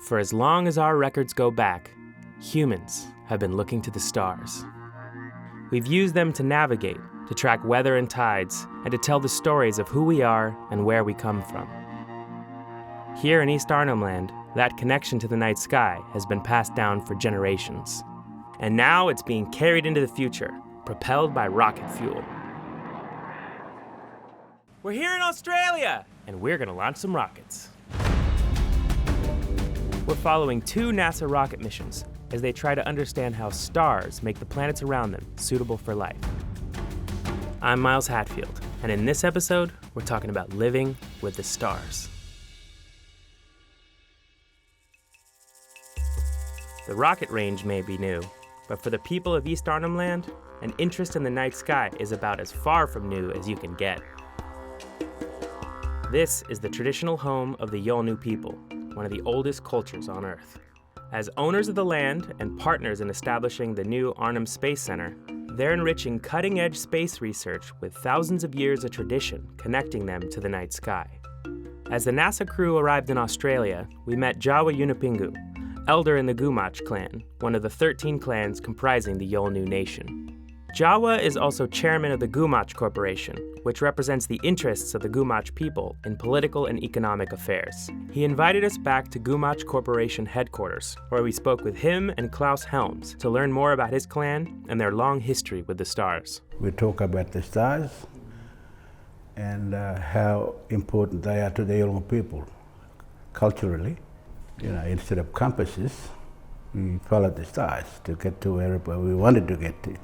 For as long as our records go back, humans have been looking to the stars. We've used them to navigate, to track weather and tides, and to tell the stories of who we are and where we come from. Here in East Arnhem Land, that connection to the night sky has been passed down for generations. And now it's being carried into the future, propelled by rocket fuel. We're here in Australia, and we're gonna launch some rockets. We're following 2 NASA rocket missions as they try to understand how stars make the planets around them suitable for life. I'm Miles Hatfield, and in this episode, we're talking about living with the stars. The rocket range may be new, but for the people of East Arnhem Land, an interest in the night sky is about as far from new as you can get. This is the traditional home of the Yolngu people, one of the oldest cultures on Earth. As owners of the land and partners in establishing the new Arnhem Space Center, they're enriching cutting-edge space research with thousands of years of tradition connecting them to the night sky. As the NASA crew arrived in Australia, we met Jawa Yunupingu, elder in the Gumatj clan, one of the 13 clans comprising the Yolngu nation. Jawa is also chairman of the Gumatj Corporation, which represents the interests of the Gumatj people in political and economic affairs. He invited us back to Gumatj Corporation headquarters, where we spoke with him and Klaus Helms to learn more about his clan and their long history with the stars. We talk about the stars and how important they are to the Yolngu people culturally. Instead of compasses, we followed the stars to get to wherever we wanted to get to.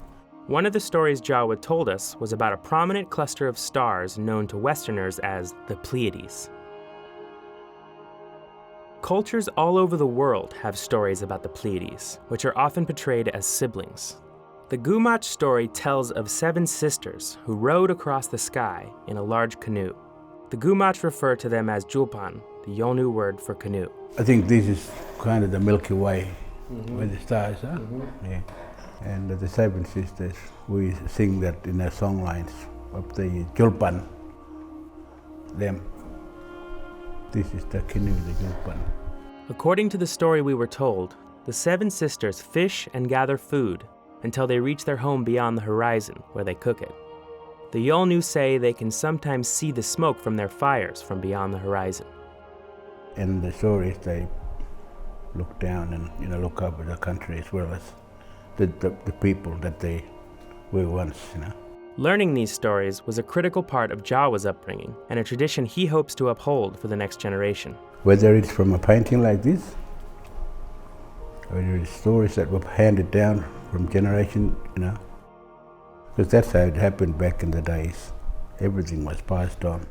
One of the stories Jawa told us was about a prominent cluster of stars known to Westerners as the Pleiades. Cultures all over the world have stories about the Pleiades, which are often portrayed as siblings. The Gumatj story tells of 7 sisters who rode across the sky in a large canoe. The Gumatj refer to them as Julpan, the Yolngu word for canoe. I think this is kind of the Milky Way, where the stars are. Yeah. And the 7 sisters, we sing that in our song lines of the Julpan, them. This is the canoe, the Julpan. According to the story we were told, the 7 sisters fish and gather food until they reach their home beyond the horizon, where they cook it. The Yolngu say they can sometimes see the smoke from their fires from beyond the horizon. In the stories, they look down and look up at the country as well as the people that they were once. Learning these stories was a critical part of Jawa's upbringing and a tradition he hopes to uphold for the next generation. Whether it's from a painting like this, or it's stories that were handed down from generation, because that's how it happened back in the days. Everything was passed on.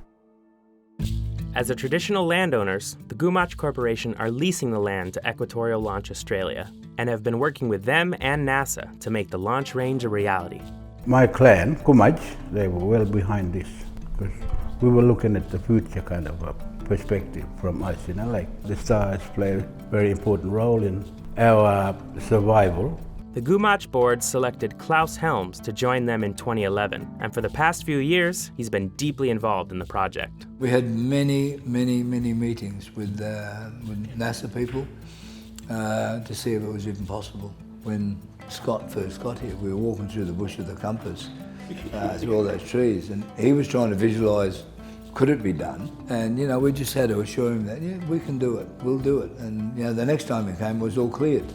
As the traditional landowners, the Gumatj Corporation are leasing the land to Equatorial Launch Australia and have been working with them and NASA to make the launch range a reality. My clan, Gumatj, they were well behind this because we were looking at the future kind of a perspective from us, like the stars play a very important role in our survival. The Gumatj board selected Klaus Helms to join them in 2011, and for the past few years, he's been deeply involved in the project. We had many meetings with NASA people to see if it was even possible. When Scott first got here, we were walking through the bush with the compass, through all those trees, and he was trying to visualise, could it be done? And, we just had to assure him that, yeah, we can do it, we'll do it. And, the next time he came, it was all cleared.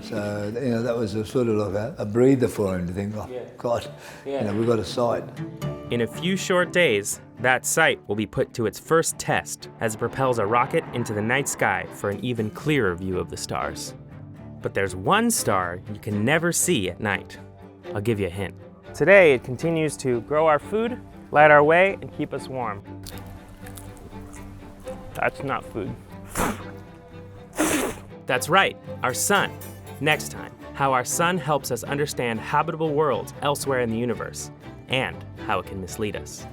So, that was a sort of like a breather for him to think, God, we've got a site. In a few short days, that site will be put to its first test as it propels a rocket into the night sky for an even clearer view of the stars. But there's one star you can never see at night. I'll give you a hint. Today, it continues to grow our food, light our way, and keep us warm. That's not food. That's right, our sun. Next time, how our sun helps us understand habitable worlds elsewhere in the universe, and how it can mislead us.